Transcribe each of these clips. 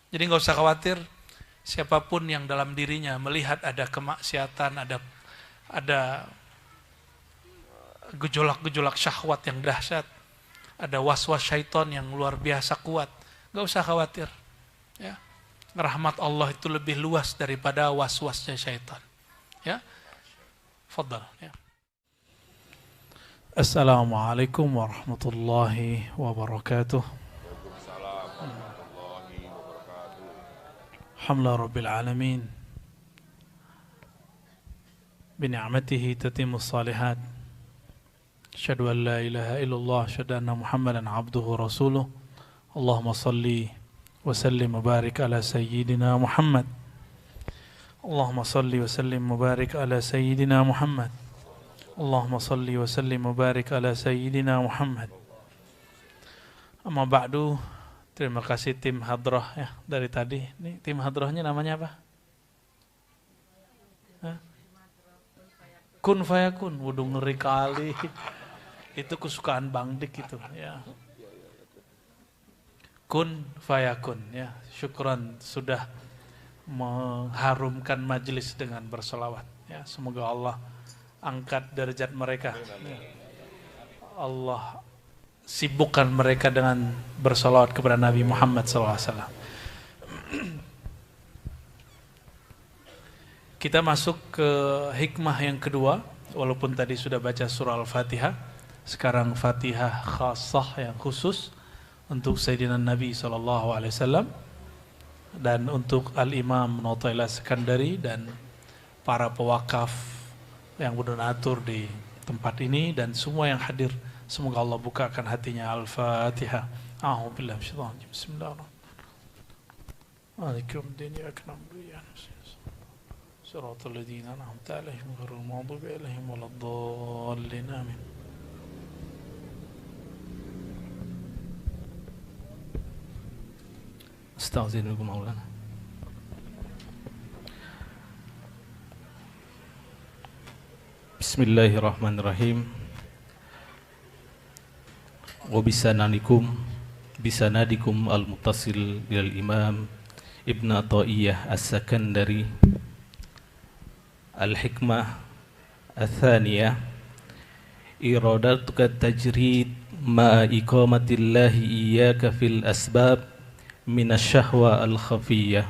Jadi nggak usah khawatir, siapapun yang dalam dirinya melihat ada kemaksiatan, ada gejolak-gejolak syahwat yang dahsyat, ada was-was syaitan yang luar biasa kuat, nggak usah khawatir. Ya, rahmat Allah itu lebih luas daripada was-wasnya syaitan. Ya, fadal. Ya. Assalamualaikum warahmatullahi wabarakatuh. Waalaikumsalam warahmatullahi wabarakatuh. Alhamdulillah rabbil alamin. Bini'matihi tatimmus salihat. Asyhadu an la ilaha illallah, asyhadu anna Muhammadan abduhu rasuluh. Allahumma salli wa sallim wa barik ala sayyidina Muhammad. Allahumma salli wa sallim wa barik ala sayyidina Muhammad. Allahumma salli wa sallim wa barik ala sayyidina Muhammad. Amma ba'du, terima kasih tim hadrah ya dari tadi. Ini tim hadrahnya namanya apa? Hah? Kun fayakun, wudu ngeri kali. Itu kesukaan Bang Dik itu ya. Kun fayakun ya. Syukran sudah mengharumkan majelis dengan bersolawat ya. Semoga Allah angkat derajat mereka ya. Allah sibukkan mereka dengan bersolawat kepada Nabi Muhammad SAW. Kita masuk ke hikmah yang kedua. Walaupun tadi sudah baca surah Al-Fatihah, sekarang Fatihah khasah yang khusus untuk Sayyidina Nabi SAW dan untuk Al-Imam Nu'taila Sekandari dan para pewakaf yang berdonatur di tempat ini dan semua yang hadir. Semoga Allah bukakan hatinya. Al-Fatihah. A'udzubillahi minasyaitonir rajim. Bismillahirrahmanirrahim. Malikium dini aknam duyan. Siratal ladzina an'amta 'alaihim ghairil maghdubi 'alaihim waladdallin. Amin. Astaghfirullahaladzim Maulana. Bismillahirrahmanirrahim. Wa bisanadikum al-muttasil ilal imam Ibn Atha'iyyah As-Sakandari. Al-hikmah Al-thaniyah, iradatuka tajrid ma iqamatillahi iyyaka fil asbab minasyahwa al-khafiyyah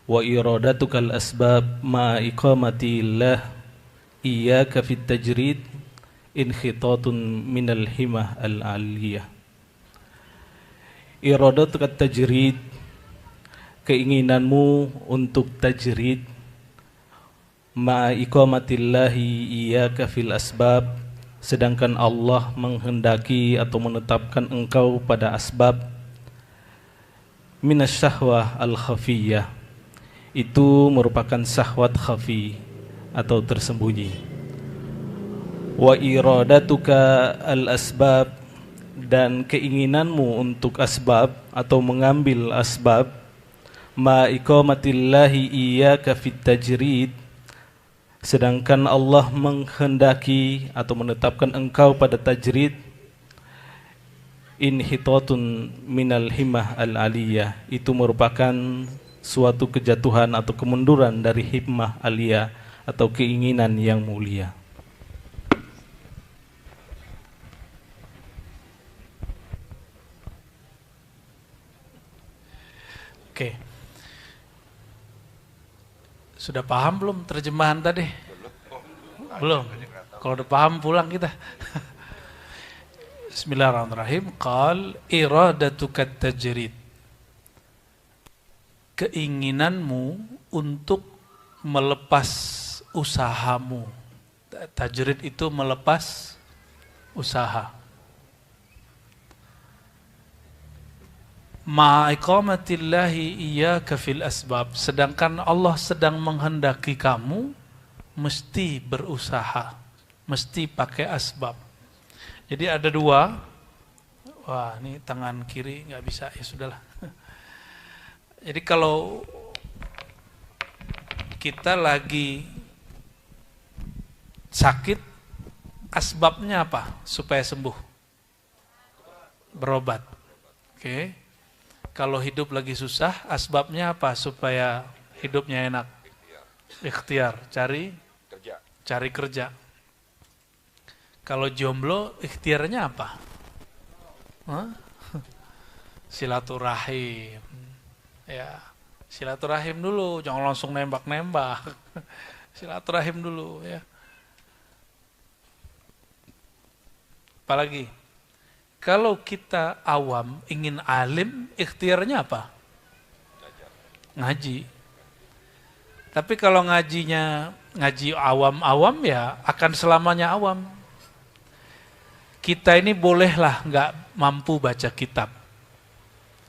wa iradatuka al-asbab ma iqamatillah iyyaka fit tajrid inkhitatun minal himah al-aliyah. Iradatuka tajrid, keinginanmu untuk tajrid, ma iqamatillahi iyyaka fil asbab, sedangkan Allah menghendaki atau menetapkan engkau pada asbab, minasyahwah al-khafiyyah, itu merupakan syahwat khafi atau tersembunyi. Wa iradatuka al-asbab, dan keinginanmu untuk asbab atau mengambil asbab, ma iqamatillahi iyyaka fit tajrid, sedangkan Allah menghendaki atau menetapkan engkau pada tajrid, inhitatun minal himah al-aliyah, itu merupakan suatu kejatuhan atau kemunduran dari himah aliyah atau keinginan yang mulia. Oke. Sudah paham belum terjemahan tadi? Belum. Kalau udah paham pulang kita. Bismillahirrahmanirrahim. Qal iradatuka tajrid. Keinginanmu untuk melepas usahamu. Tajrid itu melepas usaha. Ma'iqamatillahi iyyaka fil asbab, sedangkan Allah sedang menghendaki kamu mesti berusaha, mesti pakai asbab. Jadi ada dua. Wah, ini tangan kiri nggak bisa, ya sudahlah. Jadi kalau kita lagi sakit, asbabnya apa supaya sembuh? Berobat. Oke. Kalau hidup lagi susah, asbabnya apa supaya hidupnya enak? Ikhtiar, Kerja. cari kerja. Kalau jomblo, ikhtiarnya apa? Hah? Silaturahim. Ya, silaturahim dulu, jangan langsung nembak-nembak. Silaturahim dulu ya. Apalagi kalau kita awam ingin alim, ikhtiarnya apa? Ngaji. Tapi kalau ngaji awam-awam ya akan selamanya awam. Kita ini bolehlah nggak mampu baca kitab,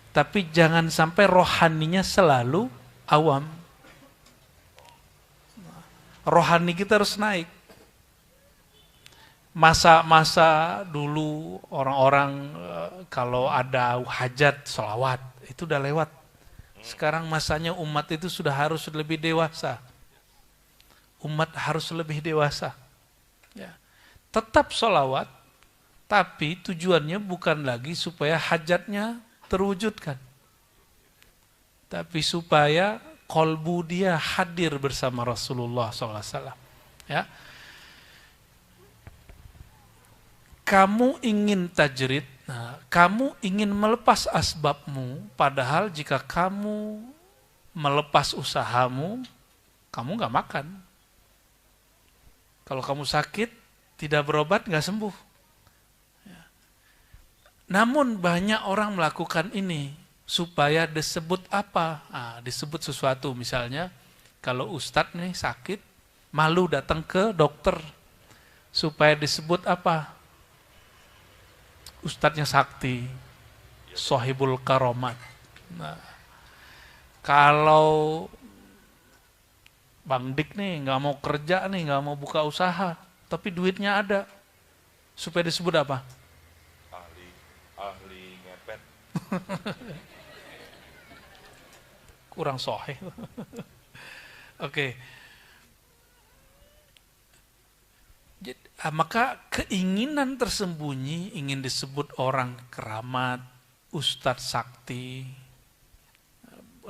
tapi jangan sampai rohaninya selalu awam. Rohani kita harus naik. Masa-masa dulu orang-orang kalau ada hajat, sholawat, itu udah lewat. Sekarang masanya umat itu sudah harus lebih dewasa. Umat harus lebih dewasa. Ya. Tetap sholawat, tapi tujuannya bukan lagi supaya hajatnya terwujudkan. Tapi supaya kolbu dia hadir bersama Rasulullah SAW. Ya. Kamu ingin tajrid, kamu ingin melepas asbabmu, padahal jika kamu melepas usahamu, kamu nggak makan. Kalau kamu sakit, tidak berobat, nggak sembuh. Ya. Namun banyak orang melakukan ini supaya disebut apa? Disebut sesuatu, misalnya kalau ustadz nih sakit, malu datang ke dokter supaya disebut apa? Ustadznya sakti, sohibul karomat. Nah, kalau Bang Dik nih nggak mau kerja nih, nggak mau buka usaha, tapi duitnya ada, supaya disebut apa? Ahli ngepet. Kurang sohih. Oke. Maka keinginan tersembunyi ingin disebut orang keramat, ustadz sakti,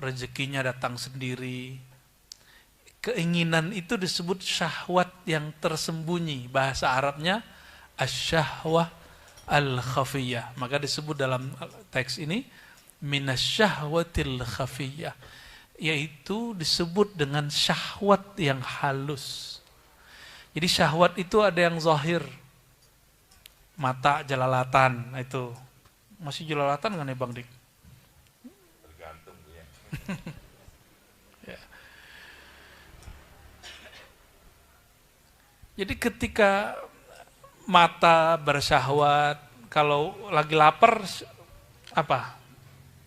rezekinya datang sendiri. Keinginan itu disebut syahwat yang tersembunyi. Bahasa Arabnya asyahwah al-khafiyah. Maka disebut dalam teks ini minasyahwatil khafiyah. Yaitu disebut dengan syahwat yang halus. Jadi syahwat itu ada yang zahir. Mata jelalatan, itu. Masih jelalatan kan ya Bang Dik? Tergantung ya. Ya. Jadi ketika mata bersyahwat, kalau lagi lapar, apa?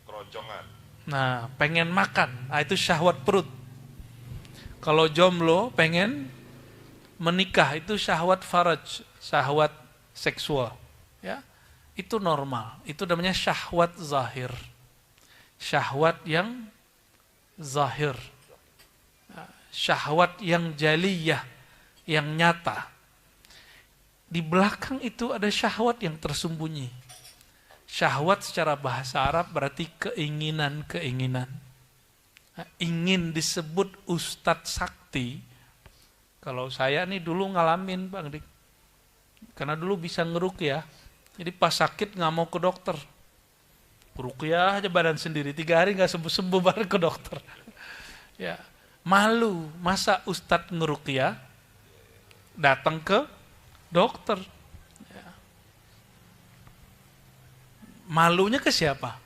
Keroncongan. Nah, pengen makan. Itu syahwat perut. Kalau jomblo pengen menikah, itu syahwat faraj, syahwat seksual, ya, itu normal. Itu namanya syahwat zahir, syahwat yang zahir, syahwat yang jaliyah, yang nyata. Di belakang itu ada syahwat yang tersembunyi. Syahwat secara bahasa Arab berarti keinginan-keinginan. Ingin disebut ustadz sakti. Kalau saya nih dulu ngalamin Bang Dik, karena dulu bisa ngeruqyah, jadi pas sakit nggak mau ke dokter, ruqyah aja badan sendiri, 3 hari nggak sembuh-sembuh baru ke dokter. Ya, malu, masa ustadz ngeruqyah datang ke dokter. Ya. Malunya ke siapa?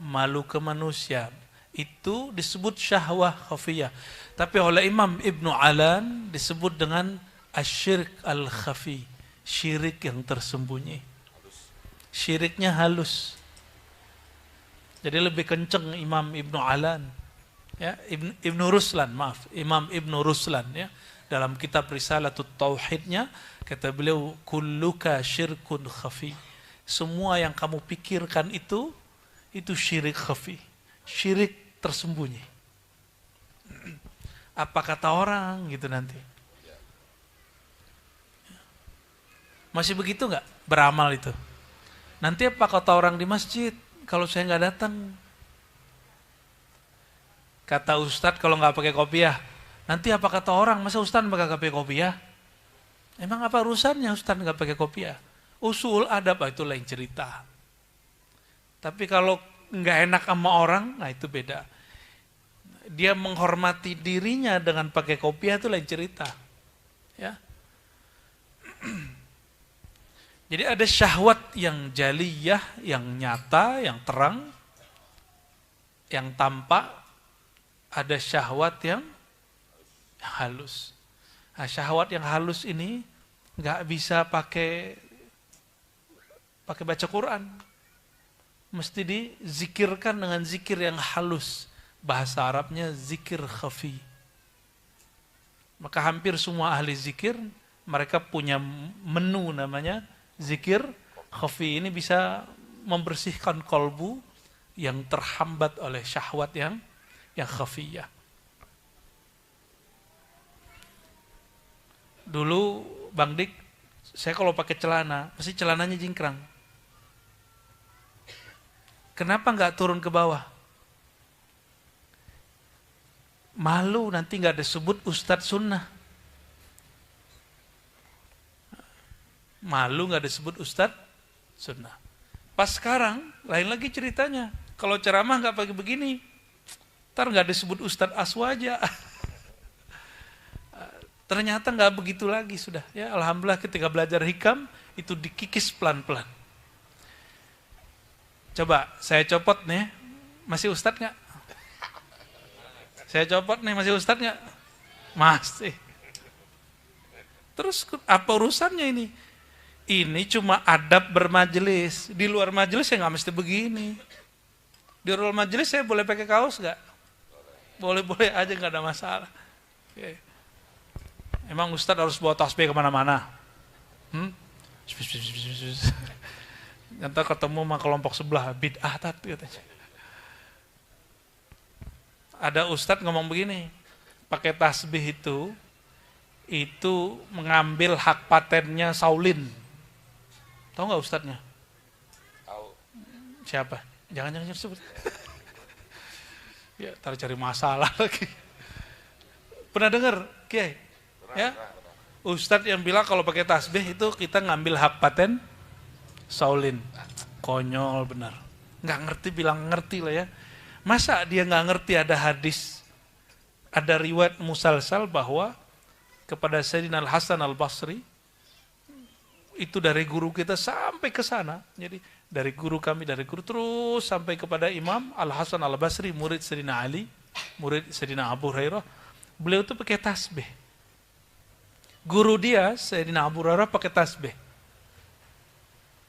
Malu ke manusia. Itu disebut syahwah khafiyah. Tapi oleh Imam Ibnu Alan disebut dengan asyirk al-khafi, syirik yang tersembunyi. Syiriknya halus. Jadi lebih kenceng Imam Ibnu Alan. Ya, Ibnu Ruslan, maaf, Imam Ibnu Ruslan ya. Dalam kitab Risalatut Tauhidnya kata beliau kulluka syirkun khafi. Semua yang kamu pikirkan itu syirik khafi. Syirik tersembunyi. Apa kata orang gitu nanti? Masih begitu nggak beramal itu? Nanti apa kata orang di masjid? kalau saya nggak datang? Kata Ustadz kalau nggak pakai kopiah, nanti apa kata orang? Masa Ustadz pakai kopiah? Emang apa urusannya Ustadz nggak pakai kopiah? Usul adab itu lain cerita. Tapi kalau nggak enak sama orang, nah itu beda. Dia menghormati dirinya dengan pakai kopiah itu lain cerita. Ya. Jadi ada syahwat yang jaliyah, yang nyata, yang terang, yang tampak. Ada syahwat yang halus. Nah, syahwat yang halus ini nggak bisa pakai baca Quran. Mesti dizikirkan dengan zikir yang halus. Bahasa Arabnya zikir khafi. Maka hampir semua ahli zikir, mereka punya menu namanya zikir khafi. Ini bisa membersihkan kolbu yang terhambat oleh syahwat yang khafiyah. Dulu Bang Dik, saya kalau pakai celana, pasti celananya jingkrang. Kenapa nggak turun ke bawah? Malu nanti nggak disebut Ustadz Sunnah. Malu nggak disebut Ustadz Sunnah. Pas sekarang, lain lagi ceritanya. Kalau ceramah nggak pakai begini, ntar nggak disebut Ustadz Aswaja. Ternyata nggak begitu lagi sudah. Ya, alhamdulillah ketika belajar hikam itu dikikis pelan-pelan. Coba saya copot nih, masih Ustadz nggak? Saya copot nih, masih Ustadz nggak? Masih. Terus apa urusannya ini? Ini cuma adab bermajelis. Di luar majelis saya nggak mesti begini. Di luar majelis saya boleh pakai kaos nggak? Boleh-boleh aja, nggak ada masalah. Oke. Emang Ustadz harus bawa tasbih kemana-mana? Nanti ketemu sama kelompok sebelah, bid'ah katanya. Ada Ustadz ngomong begini, pakai tasbih itu mengambil hak patennya Saulin. Tahu nggak Ustadznya? Tahu. Siapa? Jangan sebut. Ya, ntar cari masalah lagi. Pernah dengar, Kiai? Ya, Ustadz yang bilang kalau pakai tasbih itu kita ngambil hak paten Saulin. Konyol benar. Nggak ngerti bilang ngerti lah ya. Masa dia nggak ngerti ada hadis, ada riwayat musalsal bahwa kepada Sayyidina Al-Hasan Al-Basri, itu dari guru kita sampai ke sana. Jadi dari guru kami, dari guru terus sampai kepada Imam Al-Hasan Al-Basri, murid Sayyidina Ali, murid Sayyidina Abu Hurairah. Beliau itu pakai tasbih. Guru dia, Sayyidina Abu Hurairah, pakai tasbih.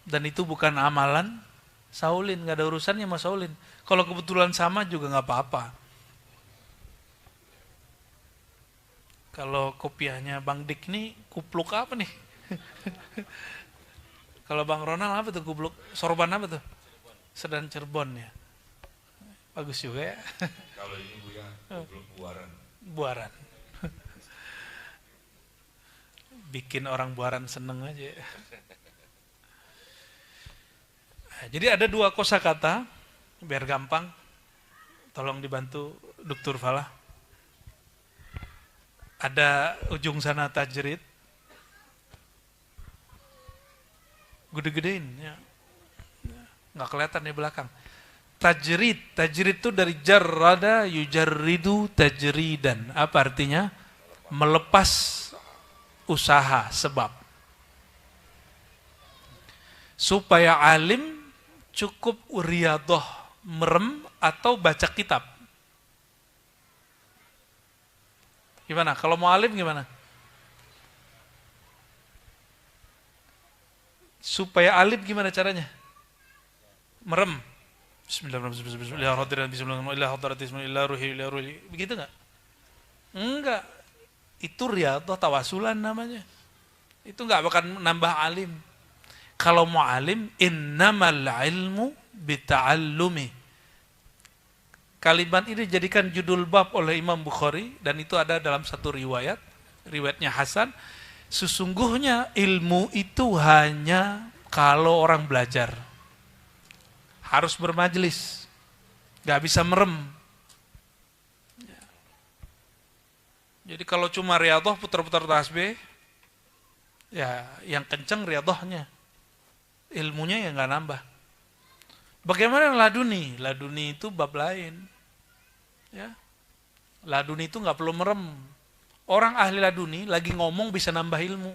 Dan itu bukan amalan Saulin, nggak ada urusannya sama Saulin. Kalau kebetulan sama juga nggak apa-apa. Kalau kopiahnya Bang Dik nih, kupluk apa nih? Kalau Bang Ronald apa tuh kupluk? Sorban apa tuh? Sedan Cirebon ya. Bagus juga ya. Kalau ini Buya, kupluk buaran. Buaran. Bikin orang Buaran seneng aja. Nah, jadi ada dua kosakata, biar gampang. Tolong dibantu Dr. Falah. Ada ujung sana tajrid. Gede-gedein ya. Nggak kelihatan di belakang. Tajrid itu dari jarrada yujarridu tajridan. Apa artinya? Melepas usaha, sebab. Supaya alim cukup riyadhah, merem atau baca kitab. Gimana? Kalau mau alim gimana? Supaya alim gimana caranya? Merem. Bismillahirrahmanirrahim. Begitu enggak? Enggak. Itu riyadhah tawasulan namanya. Itu enggak akan nambah alim. Kalau mau alim, innamal ilmu bita'allumi. Kalimat ini dijadikan judul bab oleh Imam Bukhari, dan itu ada dalam satu riwayat, riwayatnya Hasan. Sesungguhnya ilmu itu hanya kalau orang belajar. harus bermajelis, nggak bisa merem. Jadi kalau cuma riyadhah putar-putar tasbih, ya yang kenceng riyadhahnya, ilmunya ya nggak nambah. Bagaimana laduni? Laduni itu bab lain. Ya, laduni itu nggak perlu merem. Orang ahli laduni lagi ngomong bisa nambah ilmu.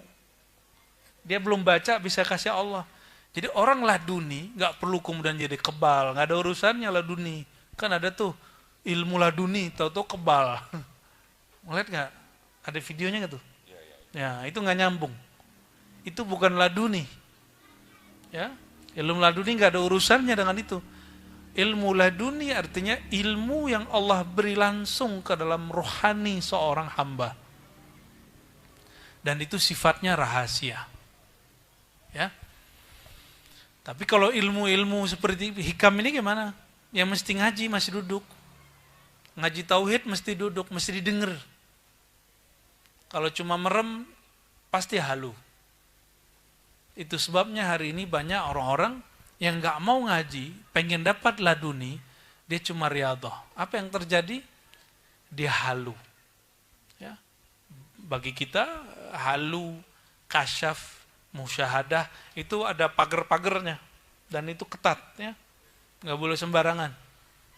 Dia belum baca bisa kasih Allah. Jadi orang laduni nggak perlu kemudian jadi kebal, nggak ada urusannya laduni. Kan ada tuh ilmu laduni, tahu-tahu kebal. Ngeliat nggak? Ada videonya nggak tuh? Ya, itu nggak nyambung. Itu bukan laduni. Ya, ilmu laduni nggak ada urusannya dengan itu. Ilmu laduni artinya ilmu yang Allah beri langsung ke dalam rohani seorang hamba. Dan itu sifatnya rahasia. Ya. Tapi kalau ilmu-ilmu seperti hikam ini gimana? Yang mesti ngaji masih duduk. Ngaji tauhid mesti duduk, mesti didengar. Kalau cuma merem pasti halu. Itu sebabnya hari ini banyak orang-orang yang nggak mau ngaji, pengen dapat laduni, dia cuma riyadhah. Apa yang terjadi? Dia halu. Ya. Bagi kita halu, kasyaf, musyahadah itu ada pagar-pagarnya dan itu ketat, ya. Nggak boleh sembarangan.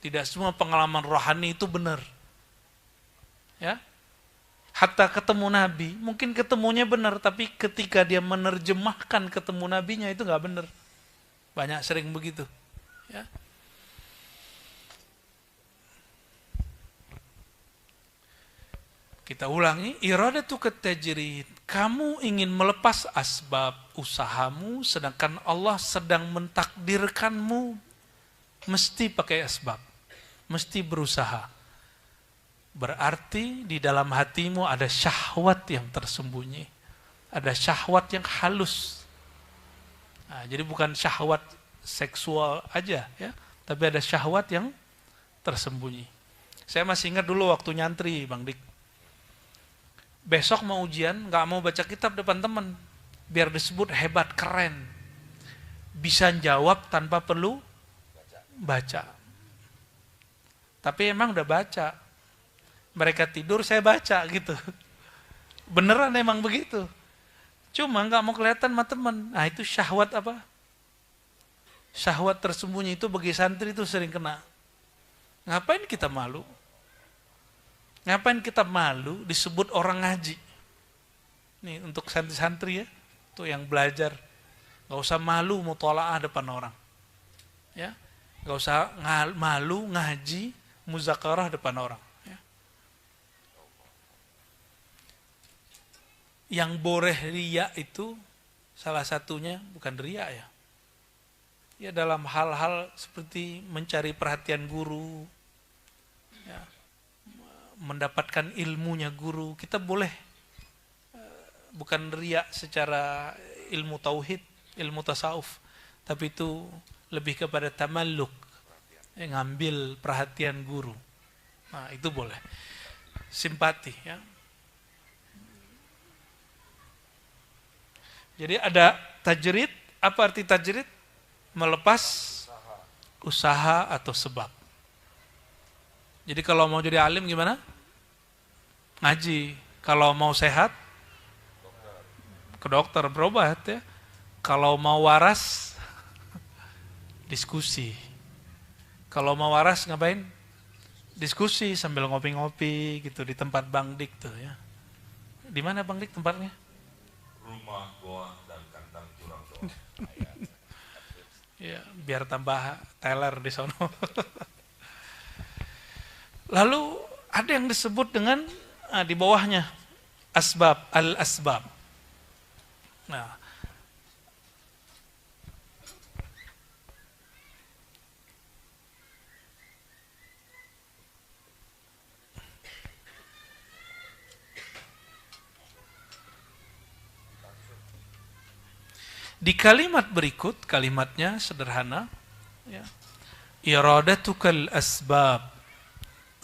Tidak semua pengalaman rohani itu benar. Ya. Hatta ketemu Nabi, mungkin ketemunya benar, tapi ketika dia menerjemahkan ketemu Nabinya itu nggak benar. Banyak sering begitu. Ya. Kita ulangi, iradatu tajrid. Kamu ingin melepas asbab usahamu, sedangkan Allah sedang mentakdirkanmu mesti pakai asbab, mesti berusaha. Berarti di dalam hatimu ada syahwat yang tersembunyi, ada syahwat yang halus. Nah, jadi bukan syahwat seksual aja, ya, tapi ada syahwat yang tersembunyi. Saya masih ingat dulu waktu nyantri, Bang Dik. Besok mau ujian, nggak mau baca kitab depan teman, biar disebut hebat, keren. Bisa jawab tanpa perlu baca. Tapi emang udah baca. Mereka tidur, saya baca gitu. Beneran emang begitu. Cuma nggak mau kelihatan sama teman. Nah itu syahwat apa? Syahwat tersembunyi itu bagi santri itu sering kena. Ngapain kita malu? Ngapain kita malu disebut orang ngaji? Nih untuk santri-santri ya, tuh yang belajar, nggak usah malu mutolaah depan orang, ya, nggak usah malu ngaji muzakarah depan orang. Ya. Yang boleh riya itu salah satunya bukan riya ya, ya dalam hal-hal seperti mencari perhatian guru. Ya. Mendapatkan ilmunya guru, kita boleh bukan riya secara ilmu tauhid, ilmu tasawuf, tapi itu lebih kepada tamalluk, ngambil perhatian guru. Nah, itu boleh. Simpati, ya. Jadi ada tajrid, apa arti tajrid? Melepas usaha atau sebab. Jadi kalau mau jadi alim gimana? Ngaji. Kalau mau sehat, ke dokter berobat ya. Kalau mau waras, diskusi. Kalau mau waras ngapain? Diskusi sambil ngopi-ngopi gitu di tempat Bang Dik tuh ya. Di mana Bang Dik tempatnya? Rumah, goa, dan kandang curang doang. Ya, biar tambah teller di sono. Lalu ada yang disebut dengan di bawahnya asbab, al-asbab. Nah, di kalimat berikut, kalimatnya sederhana, ya. Iradatukal asbab.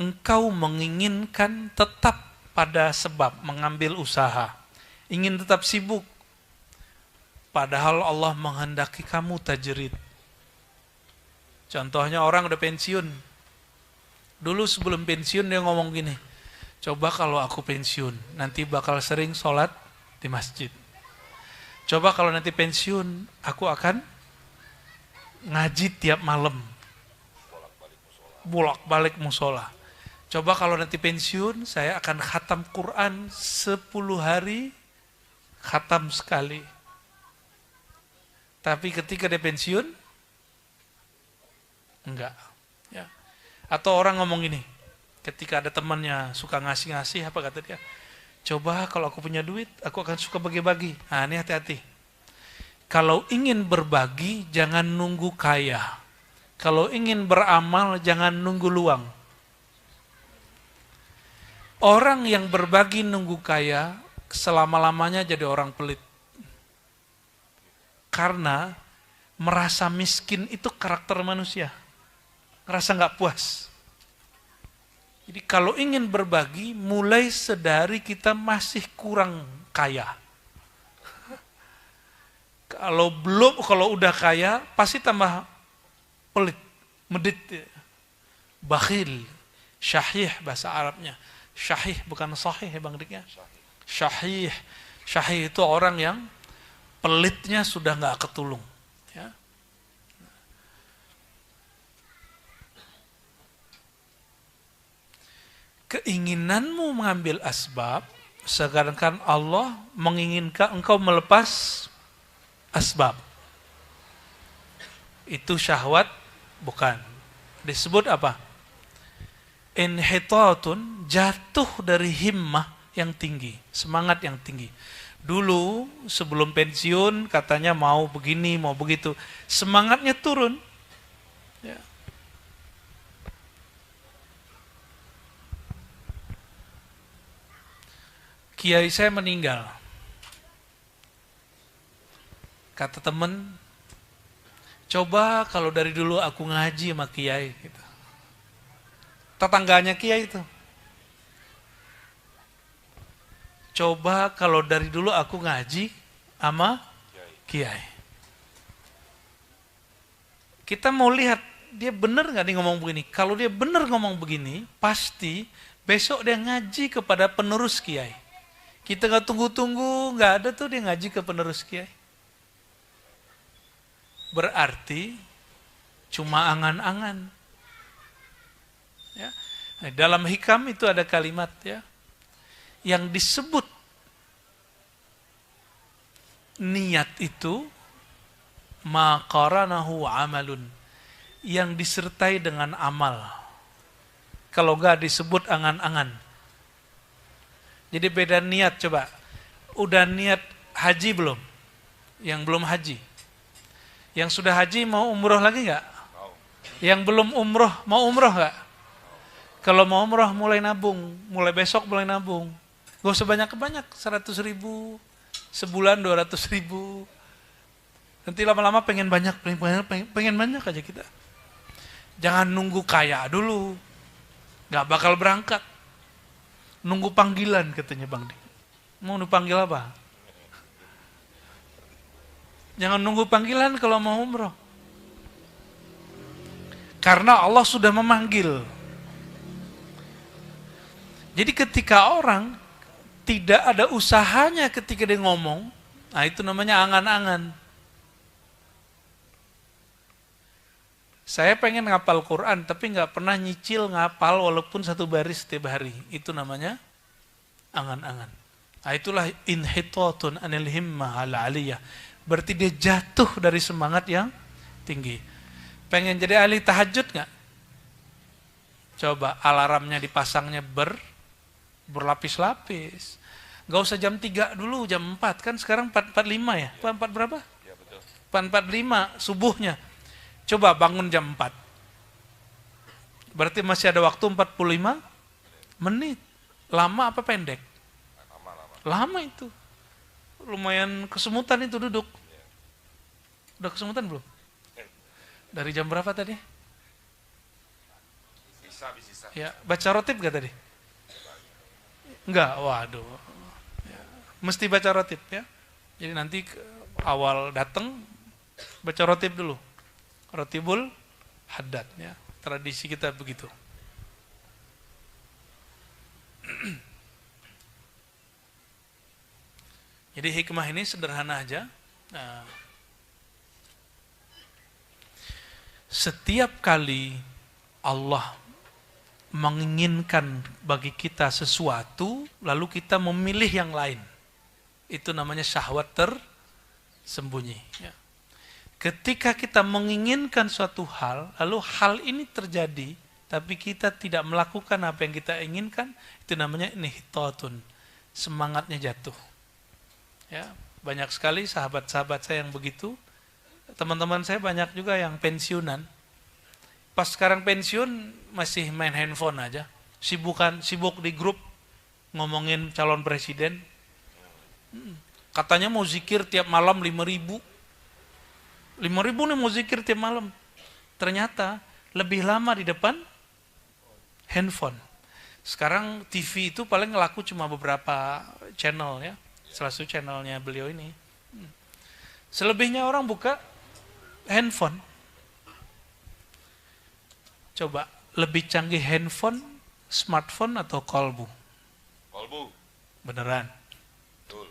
Engkau menginginkan tetap pada sebab, mengambil usaha. Ingin tetap sibuk. Padahal Allah menghendaki kamu tajrid. Contohnya orang udah pensiun. Dulu sebelum pensiun dia ngomong gini, coba kalau aku pensiun, nanti bakal sering sholat di masjid. Coba kalau nanti pensiun, aku akan ngaji tiap malam. Bolak-balik musola. Coba kalau nanti pensiun, saya akan khatam Quran 10 hari, khatam sekali. Tapi ketika dia pensiun, enggak. Ya. Atau orang ngomong gini, ketika ada temannya suka ngasih-ngasih, apa kata dia? Coba kalau aku punya duit, aku akan suka bagi-bagi. Nah ini hati-hati. Kalau ingin berbagi, jangan nunggu kaya. Kalau ingin beramal, jangan nunggu luang. Orang yang berbagi nunggu kaya, selama-lamanya jadi orang pelit. Karena merasa miskin itu karakter manusia. Ngerasa nggak puas. Jadi kalau ingin berbagi, mulai sedari kita masih kurang kaya. Kalau udah kaya, pasti tambah pelit, medit, bakhil, syahih bahasa Arabnya. Syahih bukan sahih ya Bang Dik ya. Syahih. Syahih itu orang yang pelitnya sudah nggak ketulung. Ya. Keinginanmu mengambil asbab, sedangkan Allah menginginkan engkau melepas asbab. Itu syahwat bukan. Disebut apa? Inhitatun, jatuh dari himmah yang tinggi, semangat yang tinggi. Dulu sebelum pensiun katanya mau begini, mau begitu. Semangatnya turun. Ya. Kiai saya meninggal. Kata temen, coba kalau dari dulu aku ngaji sama kiai. Gitu. Tetangganya kiai itu. Coba kalau dari dulu aku ngaji sama kiai. Kita mau lihat dia benar nggak nih ngomong begini. Kalau dia benar ngomong begini, pasti besok dia ngaji kepada penerus kiai. Kita nggak tunggu-tunggu, nggak ada tuh dia ngaji ke penerus kiai. Berarti cuma angan-angan. Ya. Nah, dalam hikam itu ada kalimat ya, yang disebut niat itu maqaranahu amalun, yang disertai dengan amal. Kalau nggak disebut angan-angan. Jadi beda niat coba. Udah niat haji belum? Yang belum haji. Yang sudah haji mau umroh lagi nggak? Yang belum umroh mau umroh nggak? Kalau mau umroh mulai nabung, mulai besok mulai nabung. Gak usah banyak-banyak, 100.000, sebulan 200.000. Nanti lama-lama pengen banyak aja kita. Jangan nunggu kaya dulu, nggak bakal berangkat. Nunggu panggilan katanya Bang Dik. Mau dipanggil apa? Jangan nunggu panggilan kalau mau umroh. Karena Allah sudah memanggil. Jadi ketika orang tidak ada usahanya ketika dia ngomong, nah itu namanya angan-angan. Saya pengen ngapal Quran, tapi nggak pernah nyicil ngapal walaupun satu baris setiap hari. Itu namanya angan-angan. Nah, itulah inhitatun anil himmah al-aliyah. Berarti dia jatuh dari semangat yang tinggi. Pengen jadi ahli tahajud nggak? Coba alarmnya dipasangnya berlapis-lapis. Nggak usah jam 3 dulu, jam 4. Kan sekarang 4.45 ya? 4 berapa? Ya, betul. 4.45 subuhnya. Coba bangun jam 4. Berarti masih ada waktu 45 menit. Lama apa pendek? Lama itu. Lumayan kesemutan itu duduk. Udah kesemutan belum? Dari jam berapa tadi? Bisa. Ya, baca rotib gak tadi? Enggak, waduh. Ya, mesti baca rotib ya. Jadi nanti awal datang baca rotib dulu. Rotibul haddad ya. Tradisi kita begitu. Jadi hikmah ini sederhana aja. Nah, setiap kali Allah menginginkan bagi kita sesuatu, lalu kita memilih yang lain, itu namanya syahwat tersembunyi. Ya. Ketika kita menginginkan suatu hal, lalu hal ini terjadi, tapi kita tidak melakukan apa yang kita inginkan, itu namanya nihtatun, semangatnya jatuh. Ya, banyak sekali sahabat-sahabat saya yang begitu. Teman-teman saya banyak juga yang pensiunan. Pas sekarang pensiun masih main handphone aja. Sibuk di grup ngomongin calon presiden. Katanya mau zikir tiap malam 5.000. 5.000 nih mau zikir tiap malam. Ternyata lebih lama di depan handphone. Sekarang TV itu paling laku cuma beberapa channel ya. Salah satu channelnya beliau ini. Selebihnya orang buka handphone. Coba, lebih canggih handphone, smartphone atau kolbu? Kolbu. Beneran. Betul.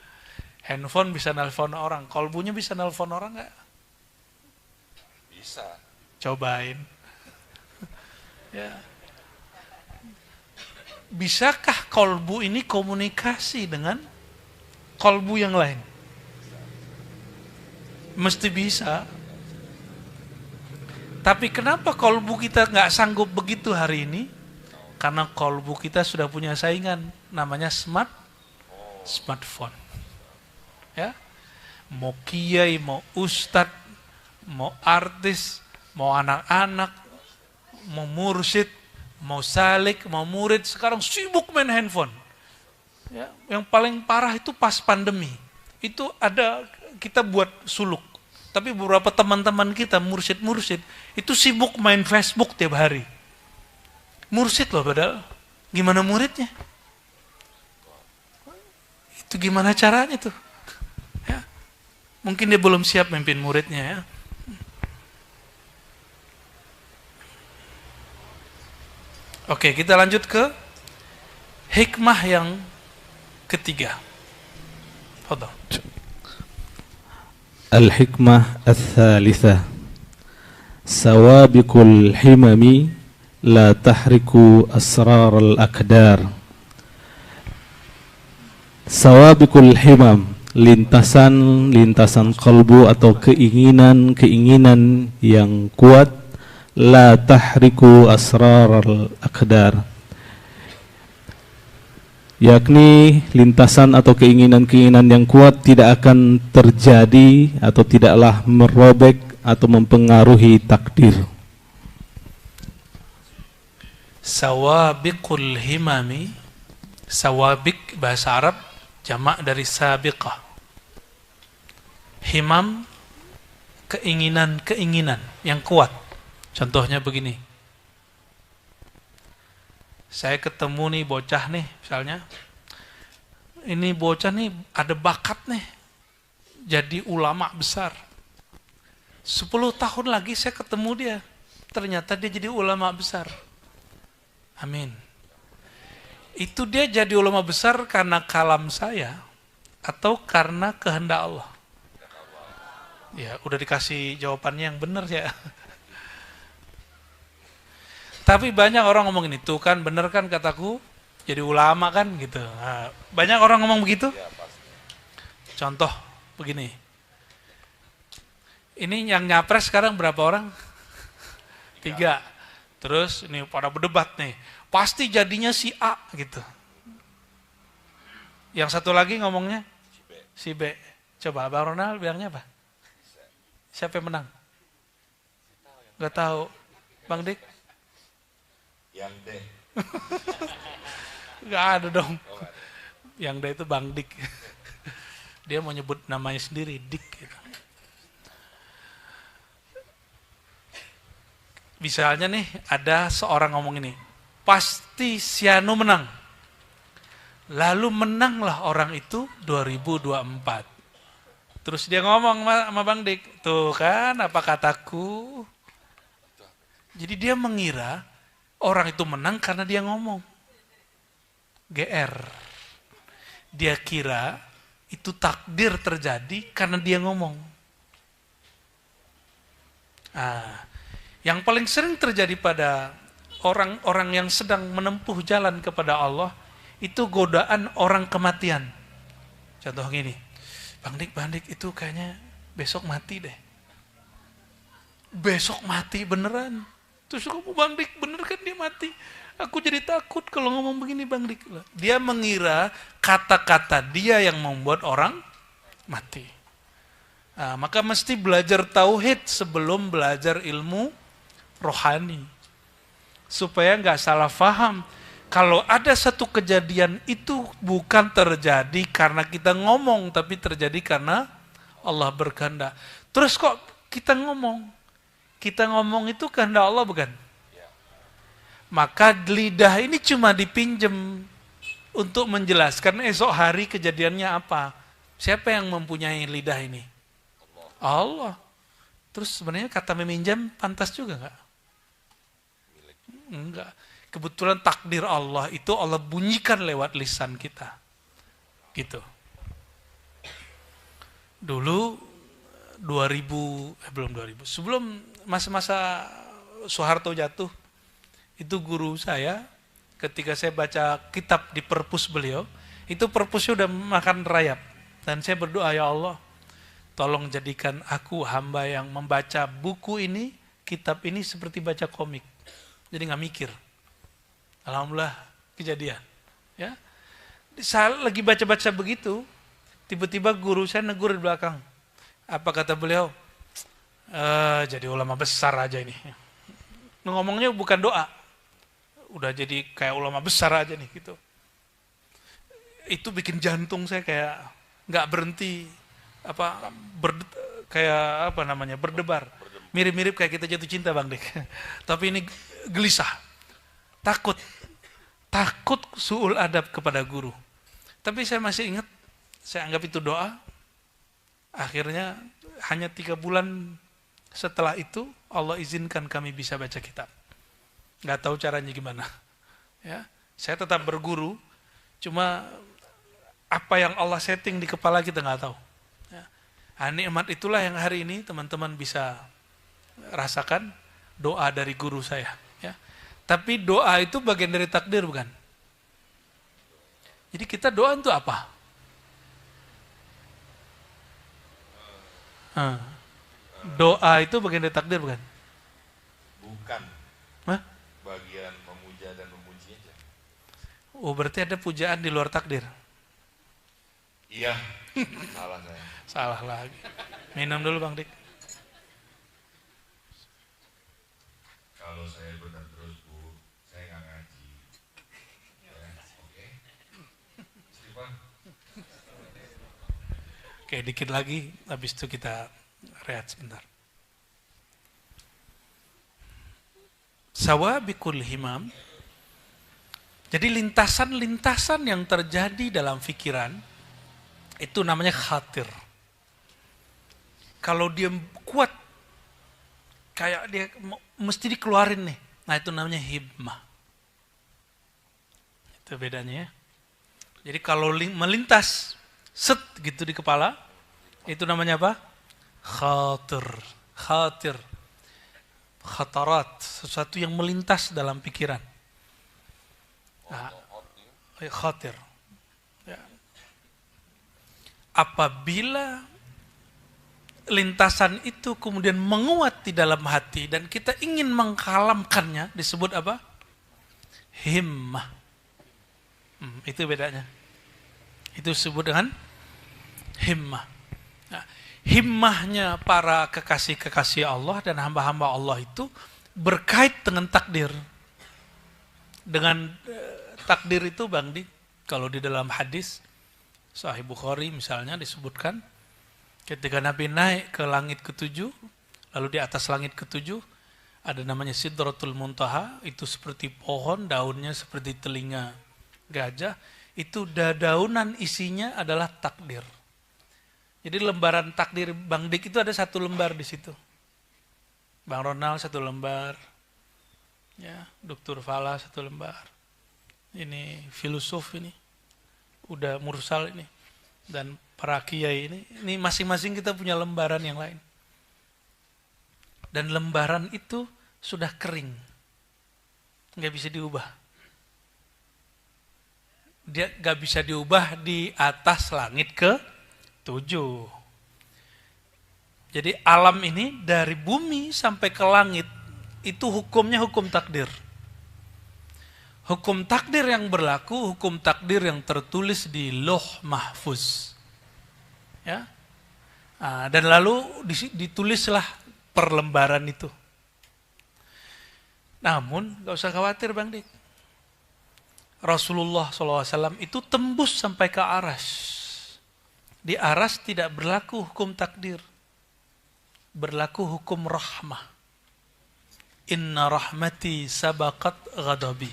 Handphone bisa nelpon orang, kolbunya bisa nelpon orang nggak? Bisa. Cobain. Ya. Bisakah kolbu ini komunikasi dengan kolbu yang lain? Mesti bisa. Tapi kenapa kolbu kita nggak sanggup begitu hari ini? Karena kolbu kita sudah punya saingan, namanya smartphone. Ya, mau kiai, mau ustadz, mau artis, mau anak-anak, mau mursyid, mau salik, mau murid, sekarang sibuk main handphone. Ya, yang paling parah itu pas pandemi. Itu ada kita buat suluk. Tapi beberapa teman-teman kita, mursyid-mursyid, itu sibuk main Facebook tiap hari. Mursyid loh padahal. Gimana muridnya? Itu gimana caranya tuh? Ya. Mungkin dia belum siap memimpin muridnya ya. Oke, kita lanjut ke hikmah yang ketiga. Fadhal. Al-hikmah al-thalithah. Sawabikul himami la tahriku asrar al-akdar. Sawabikul himam, lintasan kalbu atau keinginan yang kuat, la tahriku asrar al-akdar, yakni lintasan atau keinginan-keinginan yang kuat tidak akan terjadi atau tidaklah merobek atau mempengaruhi takdir. Sawabiqul himami, sawabik bahasa Arab jamak dari sabiqah. Himam, keinginan yang kuat. Contohnya begini. Saya ketemu nih bocah nih, misalnya. Ini bocah nih ada bakat nih. Jadi ulama besar. 10 tahun lagi saya ketemu dia. Ternyata dia jadi ulama besar. Amin. Itu dia jadi ulama besar karena kalam saya atau karena kehendak Allah? Ya, udah dikasih jawabannya yang benar ya. Tapi banyak orang ngomongin itu kan, bener kan kataku, jadi ulama kan gitu. Nah, banyak orang ngomong begitu. Contoh begini. Ini yang nyapres sekarang berapa orang? 3. Terus ini pada berdebat nih. Pasti jadinya si A gitu. Yang satu lagi ngomongnya si B. Coba Bang Ronald bilangnya apa? Siapa yang menang? Gak tahu. Bang Dik? Yang D. Gak ada dong. Yang D itu Bang Dik. Dia mau nyebut namanya sendiri, Dik gitu. Misalnya nih, ada seorang ngomong ini, pasti si Anu menang. Lalu menanglah orang itu 2024. Terus dia ngomong sama Bang Dik, tuh kan apa kataku? Jadi dia mengira orang itu menang karena dia ngomong. GR. Dia kira itu takdir terjadi karena dia ngomong. Yang paling sering terjadi pada orang-orang yang sedang menempuh jalan kepada Allah, itu godaan orang kematian. Contoh gini, Bang Dik itu kayaknya besok mati deh. Besok mati beneran. Terus kamu Bang Dik, bener kan dia mati? Aku jadi takut kalau ngomong begini Bang Dik. Dia mengira kata-kata dia yang membuat orang mati. Maka mesti belajar tauhid sebelum belajar ilmu rohani. Supaya nggak salah faham. Kalau ada satu kejadian itu bukan terjadi karena kita ngomong, tapi terjadi karena Allah berkehendak. Terus kok kita ngomong? Kita ngomong itu kehendak Allah bukan? Maka lidah ini cuma dipinjem untuk menjelaskan esok hari kejadiannya apa. Siapa yang mempunyai lidah ini? Allah. Terus sebenarnya kata meminjam pantas juga enggak? Enggak. Kebetulan takdir Allah itu Allah bunyikan lewat lisan kita. Gitu. Dulu 2000, sebelum masa-masa Soeharto jatuh, itu guru saya, ketika saya baca kitab di perpus beliau, itu perpusnya udah makan rayap. Dan saya berdoa, ya Allah, tolong jadikan aku hamba yang membaca buku ini, kitab ini seperti baca komik. Jadi nggak mikir. Alhamdulillah kejadian. Ya, saya lagi baca-baca begitu, tiba-tiba guru saya negur di belakang. Apa kata beliau? Jadi ulama besar aja ini. Ngomongnya bukan doa. Udah jadi kayak ulama besar aja nih gitu. Itu bikin jantung saya kayak nggak berhenti berdebar. Mirip-mirip kayak kita jatuh cinta Bang Dik. Tapi ini gelisah. Takut su'ul adab kepada guru. Tapi saya masih ingat, saya anggap itu doa. Akhirnya hanya 3 bulan setelah itu Allah izinkan kami bisa baca kitab. Nggak tahu caranya gimana. Ya, saya tetap berguru, cuma apa yang Allah setting di kepala kita nggak tahu. Ya. Nikmat itulah yang hari ini teman-teman bisa rasakan doa dari guru saya. Ya. Tapi doa itu bagian dari takdir bukan? Jadi kita doa itu apa? Doa itu bagian dari takdir bukan? Bukan. Hah? Bagian memuja dan memuji aja. Oh, berarti ada pujaan di luar takdir. Iya. Salah saya. Salah lagi. Minum dulu Bang Dik. Kalau saya benar terus Bu, saya nggak ngaji. Ya, oke. Siapa? Oke, dikit lagi, habis itu kita rehat sebentar. Sawabikul himam. Jadi lintasan-lintasan yang terjadi dalam pikiran, itu namanya khatir. Kalau dia kuat, kayak dia mesti dikeluarin nih. Nah itu namanya himah. Itu bedanya ya. Jadi kalau melintas, set gitu di kepala, itu namanya apa? Khatir. Khatarat, sesuatu yang melintas dalam pikiran. Nah, khatir. Ya. Apabila lintasan itu kemudian menguat di dalam hati dan kita ingin mengkalamkannya, disebut apa? Himmah. Itu bedanya. Itu disebut dengan himmah. Nah, himmahnya para kekasih-kekasih Allah dan hamba-hamba Allah itu berkait dengan takdir. Dengan takdir itu Bang Dik, kalau di dalam hadis Sahih Bukhari misalnya disebutkan, ketika Nabi naik ke langit ke-7, lalu di atas langit ke-7 ada namanya Sidratul Muntaha, itu seperti pohon, daunnya seperti telinga gajah, itu daunan isinya adalah takdir. Jadi lembaran takdir Bang Dik itu ada 1 lembar di situ. Bang Ronald 1 lembar, Ya, Dr. Fala 1 lembar. Ini filosof ini. Udah mursal ini. Dan para kiai ini masing-masing kita punya lembaran yang lain. Dan lembaran itu sudah kering. Nggak bisa diubah. Dia nggak bisa diubah di atas langit ke-7. Jadi alam ini dari bumi sampai ke langit itu hukumnya hukum takdir. Hukum takdir yang berlaku, hukum takdir yang tertulis di Lauh Mahfuz. Ya. Dan lalu ditulislah per lembaran itu. Namun, gak usah khawatir Bang Dik. Rasulullah SAW itu tembus sampai ke aras. Di aras tidak berlaku hukum takdir. Berlaku hukum rahmah. Inna rahmati sabaqat ghadabi.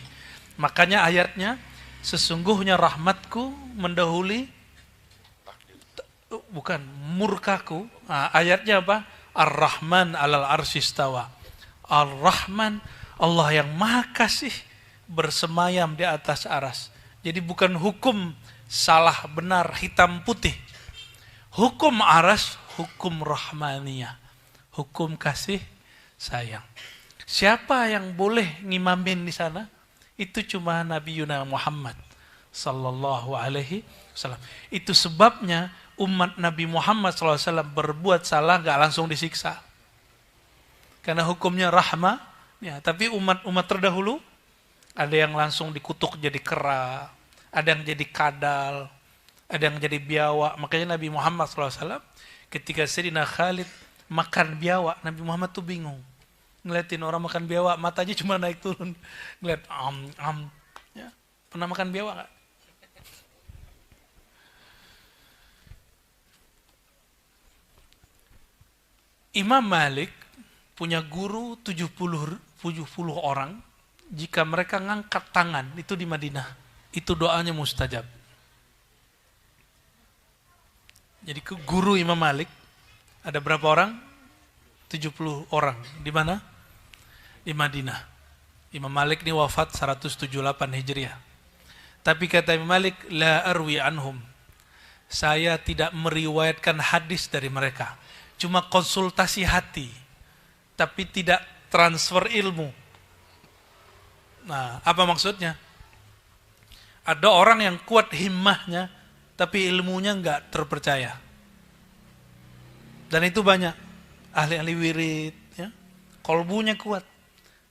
Makanya ayatnya, sesungguhnya rahmatku mendahului bukan murkaku. Ayatnya apa? Ar-Rahman alal arsyistawa. Ar-Rahman, Allah yang maha kasih, bersemayam di atas aras. Jadi bukan hukum salah benar hitam putih. Hukum aras, hukum rahmaniyah. Hukum kasih sayang. Siapa yang boleh ngimamin di sana? Itu cuma Nabi Yuna Muhammad sallallahu alaihi wasallam. Itu sebabnya umat Nabi Muhammad SAW berbuat salah gak langsung disiksa. Karena hukumnya rahmah, ya, tapi umat terdahulu ada yang langsung dikutuk jadi kera, ada yang jadi kadal, ada yang jadi biawak. Makanya Nabi Muhammad SAW ketika Sayyidina Khalid makan biawak, Nabi Muhammad tuh bingung. Ngeliatin orang makan biawak, matanya cuma naik turun. Ngeliat, ya. Pernah makan biawak gak? Imam Malik punya guru 70 orang. Jika mereka ngangkat tangan, itu di Madinah, itu doanya mustajab. Jadi ke guru Imam Malik, ada berapa orang? 70 orang. Di mana? Di Madinah. Imam Malik ini wafat 178 Hijriah. Tapi kata Imam Malik, la arwi anhum. Saya tidak meriwayatkan hadis dari mereka. Cuma konsultasi hati. Tapi tidak transfer ilmu. Nah, apa maksudnya? Ada orang yang kuat himmahnya, tapi ilmunya enggak terpercaya. Dan itu banyak. Ahli-ahli wirid, ya. Kolbunya kuat.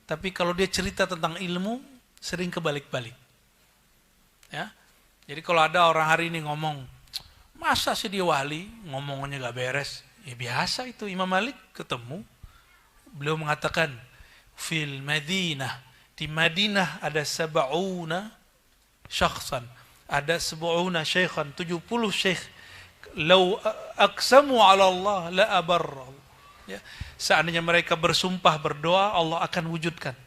Tapi kalau dia cerita tentang ilmu, sering kebalik-balik. Ya. Jadi kalau ada orang hari ini ngomong, masa sih dia wali, ngomongnya gak beres. Ya biasa itu, Imam Malik ketemu. Beliau mengatakan, fil Madinah, di Madinah ada 70 syakhsan. Ada 70 syekhan, 70 syekh. Lau aqsamu ala Allah la abarra. Ya, seandainya mereka bersumpah berdoa, Allah akan wujudkan.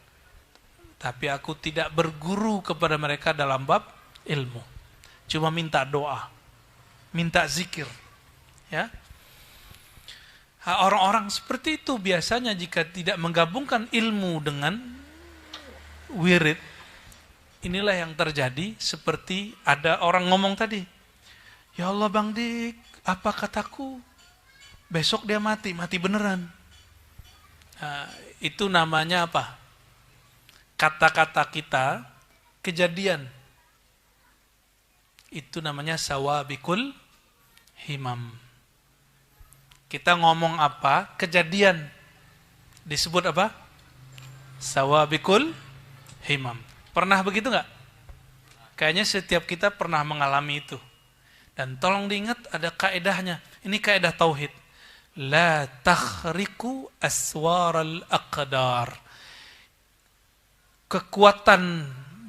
Tapi aku tidak berguru kepada mereka dalam bab ilmu. Cuma minta doa, minta zikir. Ya, orang-orang seperti itu biasanya jika tidak menggabungkan ilmu dengan wirid, inilah yang terjadi seperti ada orang ngomong tadi. Ya Allah Bang Dik, apa kataku? Besok dia mati beneran. Nah, itu namanya apa? Kata-kata kita, kejadian. Itu namanya sawabikul himam. Kita ngomong apa, kejadian. Disebut apa? Sawabikul himam. Pernah begitu nggak? Kayaknya setiap kita pernah mengalami itu. Dan tolong diingat ada kaedahnya. Ini kaedah tauhid. La takhriku aswaral aqdar. Kekuatan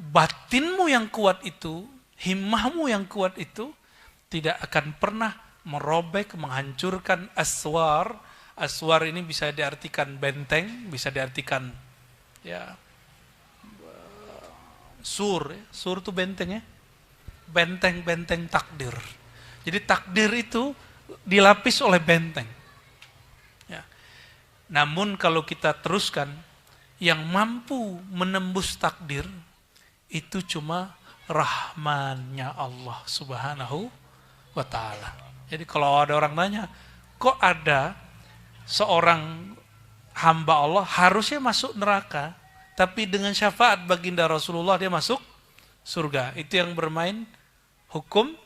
batinmu yang kuat itu, himmahmu yang kuat itu, tidak akan pernah merobek, menghancurkan aswar. Aswar ini bisa diartikan benteng, bisa diartikan ya sur. Sur itu benteng ya. Benteng-benteng takdir. Jadi takdir itu dilapis oleh benteng. Ya. Namun kalau kita teruskan, Yang mampu menembus takdir itu cuma rahmannya Allah Subhanahu wa ta'ala. Jadi kalau ada orang nanya, kok ada seorang hamba Allah harusnya masuk neraka, tapi dengan syafaat baginda Rasulullah dia masuk surga. Itu yang bermain hukum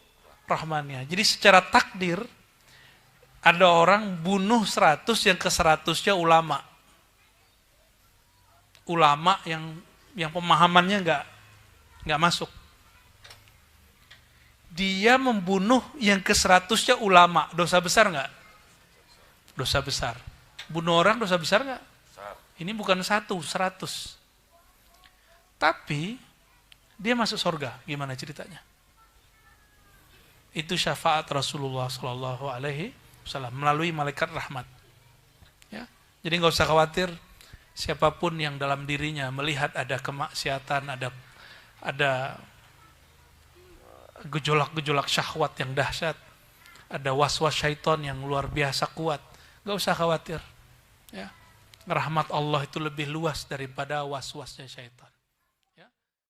rahmannya. Jadi secara takdir, ada orang bunuh 100, yang ke 100-nya ulama. Ulama yang pemahamannya nggak masuk. Dia membunuh yang ke 100-nya ulama. Dosa besar nggak? Dosa besar. Bunuh orang dosa besar nggak? Ini bukan 100. Tapi dia masuk surga. Gimana ceritanya? Itu syafaat Rasulullah Shallallahu Alaihi Wasallam melalui malaikat rahmat. Ya, jadi nggak usah khawatir. Siapapun yang dalam dirinya melihat ada kemaksiatan, ada gejolak-gejolak syahwat yang dahsyat, ada was-was syaitan yang luar biasa kuat, nggak usah khawatir. Ya, rahmat Allah itu lebih luas daripada was-wasnya syaitan.